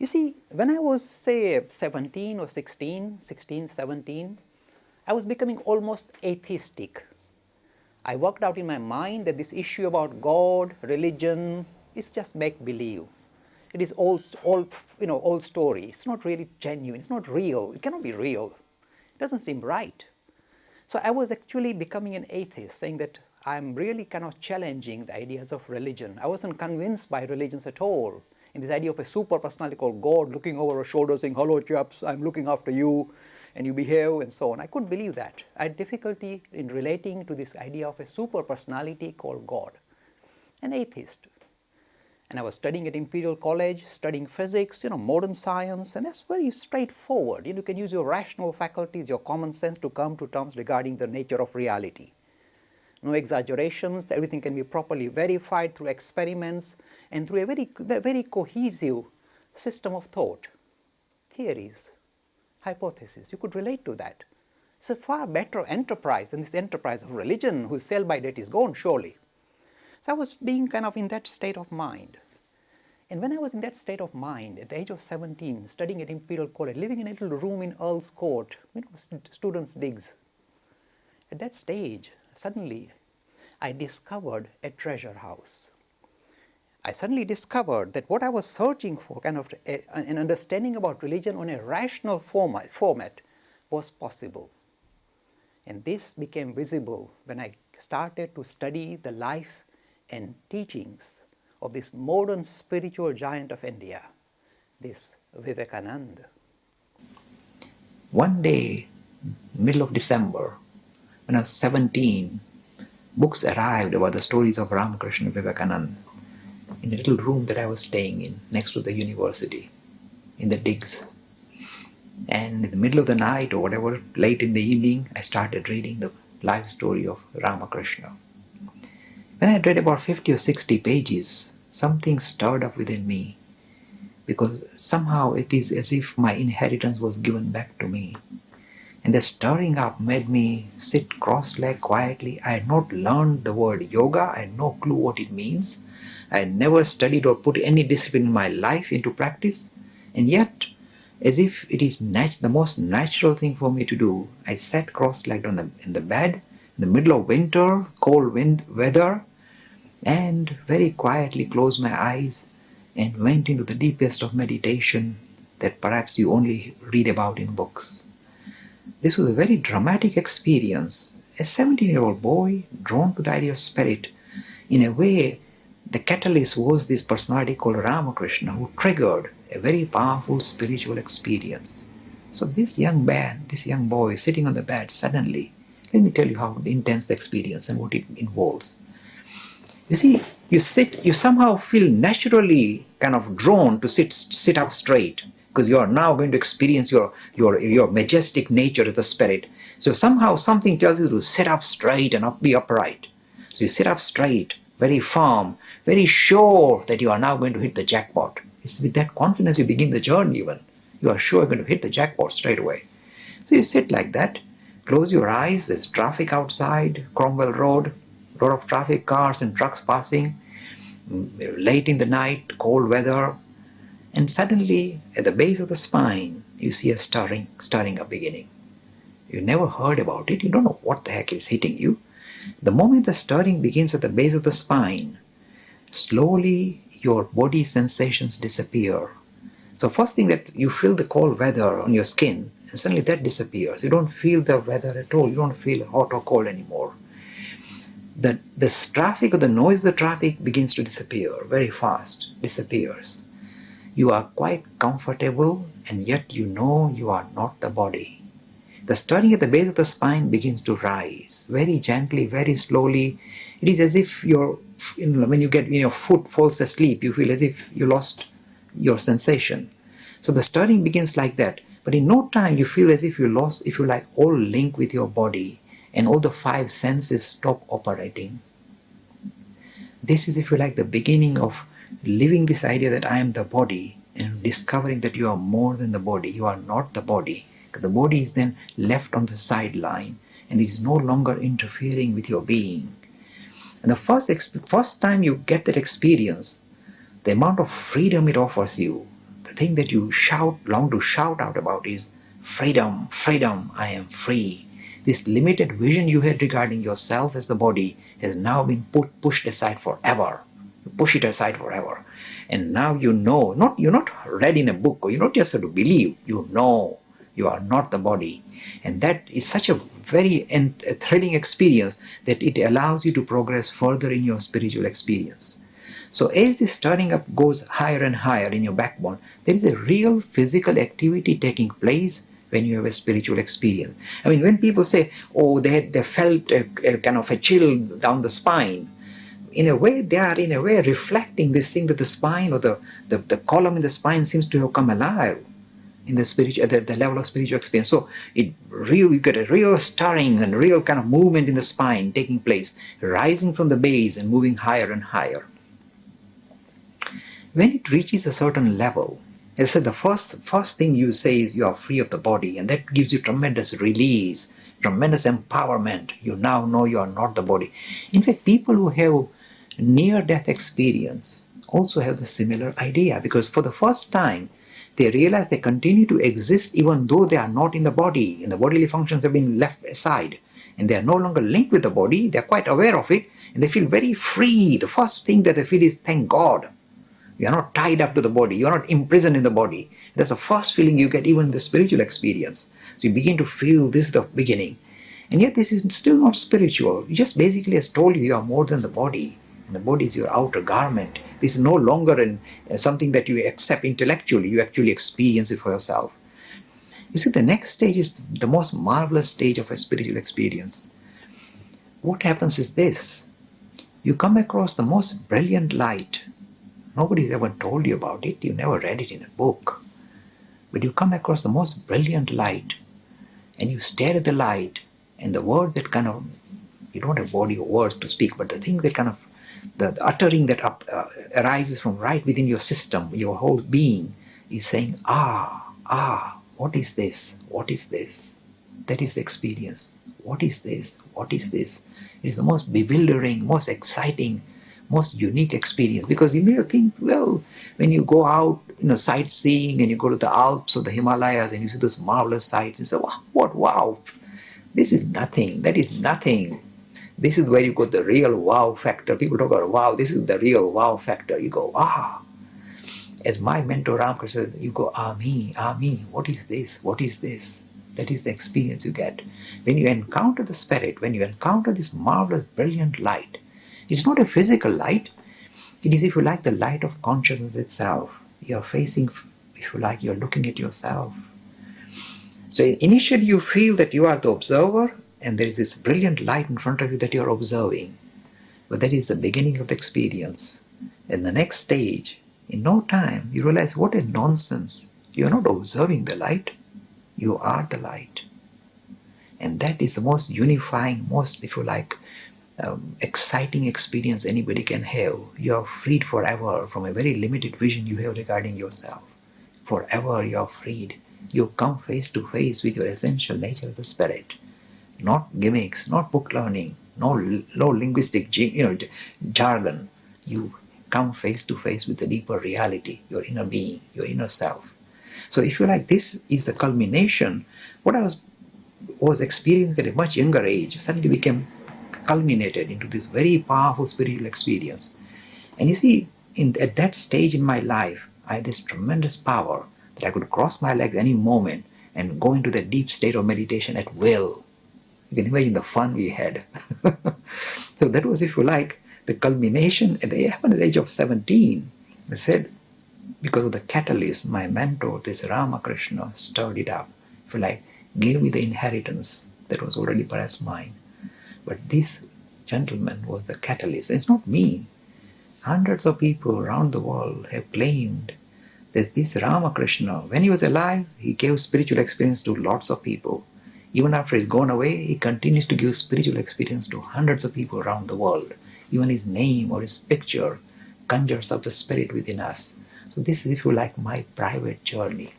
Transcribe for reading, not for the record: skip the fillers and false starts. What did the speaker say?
You see, when I was, say, 17 or 16, 17, I was becoming almost atheistic. I worked out in my mind that this issue about God, religion, is just make-believe. It is all story. It's not really genuine. It's not real. It cannot be real. It doesn't seem right. So I was actually becoming an atheist, saying that I'm really kind of challenging the ideas of religion. I wasn't convinced by religions at all. In this idea of a super personality called God looking over our shoulders saying, hello chaps, I'm looking after you, and you behave, and so on. I couldn't believe that. I had difficulty in relating to this idea of a super personality called God. An atheist. And I was studying at Imperial College, studying physics, modern science, and that's very straightforward. You can use your rational faculties, your common sense to come to terms regarding the nature of reality. No exaggerations, everything can be properly verified through experiments and through a very cohesive system of thought. Theories, hypotheses, you could relate to that. It's a far better enterprise than this enterprise of religion whose sell-by date is gone, surely. So I was being kind of in that state of mind. And when I was in that state of mind, at the age of 17, studying at Imperial College, living in a little room in Earl's Court, students' digs, at that stage, suddenly, I discovered a treasure house. I suddenly discovered that what I was searching for, kind of an understanding about religion on a rational format, was possible. And this became visible when I started to study the life and teachings of this modern spiritual giant of India, this Vivekananda. One day, middle of December, when I was 17, books arrived about the stories of Ramakrishna Vivekananda in the little room that I was staying in next to the university, in the digs. And in the middle of the night or whatever, late in the evening, I started reading the life story of Ramakrishna. When I had read about 50 or 60 pages, something stirred up within me, because somehow it is as if my inheritance was given back to me. And the stirring up made me sit cross-legged quietly. I had not learned the word yoga. I had no clue what it means. I had never studied or put any discipline in my life into practice. And yet, as if it is the most natural thing for me to do, I sat cross-legged in the bed, in the middle of winter, cold weather, and very quietly closed my eyes and went into the deepest of meditation that perhaps you only read about in books. This was a very dramatic experience. A 17-year-old boy drawn to the idea of spirit. In a way, the catalyst was this personality called Ramakrishna, who triggered a very powerful spiritual experience. So this young boy sitting on the bed suddenly, let me tell you how intense the experience and what it involves. You see, you somehow feel naturally kind of drawn to sit up straight, because you are now going to experience your majestic nature of the spirit. So somehow something tells you to sit up straight and be upright. So you sit up straight, very firm, very sure that you are now going to hit the jackpot. It's with that confidence you begin the journey even. You are sure you're going to hit the jackpot straight away. So you sit like that, close your eyes, there's traffic outside, Cromwell Road, lot of traffic, cars and trucks passing, late in the night, cold weather, and suddenly at the base of the spine you see a stirring up beginning. You never heard about it, you don't know what the heck is hitting you. The moment the stirring begins at the base of the spine, slowly your body sensations disappear. So first thing, that you feel the cold weather on your skin, and suddenly that disappears. You don't feel the weather at all, you don't feel hot or cold anymore. The traffic or the noise of the traffic begins to disappear very fast, disappears. You are quite comfortable, and yet you know you are not the body. The stirring at the base of the spine begins to rise very gently, very slowly. It is as if when your foot falls asleep, you feel as if you lost your sensation. So the stirring begins like that, but in no time you feel as if you lost, all link with your body, and all the five senses stop operating. This is, the beginning of living this idea that I am the body, and discovering that you are more than the body. You are not the body. The body is then left on the sideline, and it is no longer interfering with your being. And the first time you get that experience, the amount of freedom it offers you, the thing that you long to shout out about is freedom, freedom, I am free. This limited vision you had regarding yourself as the body has now been pushed aside forever. You push it aside forever. And now you know, you're not read in a book, or you don't just have to believe, you know you are not the body. And that is such a very thrilling experience that it allows you to progress further in your spiritual experience. So as this turning up goes higher and higher in your backbone, there is a real physical activity taking place when you have a spiritual experience. I mean, when people say, oh, they felt a kind of a chill down the spine, in a way, they are in a way reflecting this thing that the spine or the column in the spine seems to have come alive in the spiritual, the level of spiritual experience. So you get a real stirring and real kind of movement in the spine taking place, rising from the base and moving higher and higher. When it reaches a certain level, as I said, the first thing you say is you are free of the body, and that gives you tremendous release, tremendous empowerment. You now know you are not the body. In fact, people who have near-death experience also have the similar idea, because for the first time they realize they continue to exist even though they are not in the body, and the bodily functions have been left aside, and they are no longer linked with the body. They are quite aware of it, and they feel very free. The first thing that they feel is, thank God. You are not tied up to the body. You are not imprisoned in the body. That's the first feeling you get even in the spiritual experience. So you begin to feel this is the beginning. And yet this is still not spiritual. It just basically has told you are more than the body. And the body is your outer garment. This is no longer something that you accept intellectually. You actually experience it for yourself. You see, the next stage is the most marvelous stage of a spiritual experience. What happens is this. You come across the most brilliant light. Nobody's ever told you about it. You never read it in a book. But you come across the most brilliant light, and you stare at the light, and the words that kind of, you don't have body or words to speak, but the thing that kind of, the uttering that arises from right within your system, your whole being, is saying, what is this? What is this? That is the experience. What is this? What is this? It is the most bewildering, most exciting, most unique experience, because you may think, well, when you go out, sightseeing, and you go to the Alps or the Himalayas and you see those marvelous sights, and you say, wow, this is nothing, that is nothing. This is where you got the real wow factor. People talk about, wow, this is the real wow factor. You go, as my mentor Ramakrishna said, you go, me, what is this? What is this? That is the experience you get. When you encounter the spirit, when you encounter this marvelous, brilliant light, it's not a physical light. It is, if you like, the light of consciousness itself. You are facing, if you like, you are looking at yourself. So initially you feel that you are the observer, and there is this brilliant light in front of you that you are observing. But that is the beginning of the experience. And the next stage, in no time, you realize what a nonsense. You are not observing the light. You are the light. And that is the most unifying, most, if you like, exciting experience anybody can have. You are freed forever from a very limited vision you have regarding yourself. Forever you are freed. You come face to face with your essential nature of the spirit. Not gimmicks, not book learning, no linguistic jargon. You come face to face with the deeper reality, your inner being, your inner self. So if you like, this is the culmination. What I was experiencing at a much younger age suddenly became culminated into this very powerful spiritual experience. And you see, at that stage in my life, I had this tremendous power that I could cross my legs any moment and go into the deep state of meditation at will. You can imagine the fun we had. So that was, if you like, the culmination. It happened at the age of 17. I said, because of the catalyst, my mentor, this Ramakrishna, stirred it up. If you like, gave me the inheritance that was already perhaps mine. But this gentleman was the catalyst. It's not me. Hundreds of people around the world have claimed that this Ramakrishna, when he was alive, he gave spiritual experience to lots of people. Even after he's gone away, he continues to give spiritual experience to hundreds of people around the world. Even his name or his picture conjures up the spirit within us. So this is, if you like, my private journey.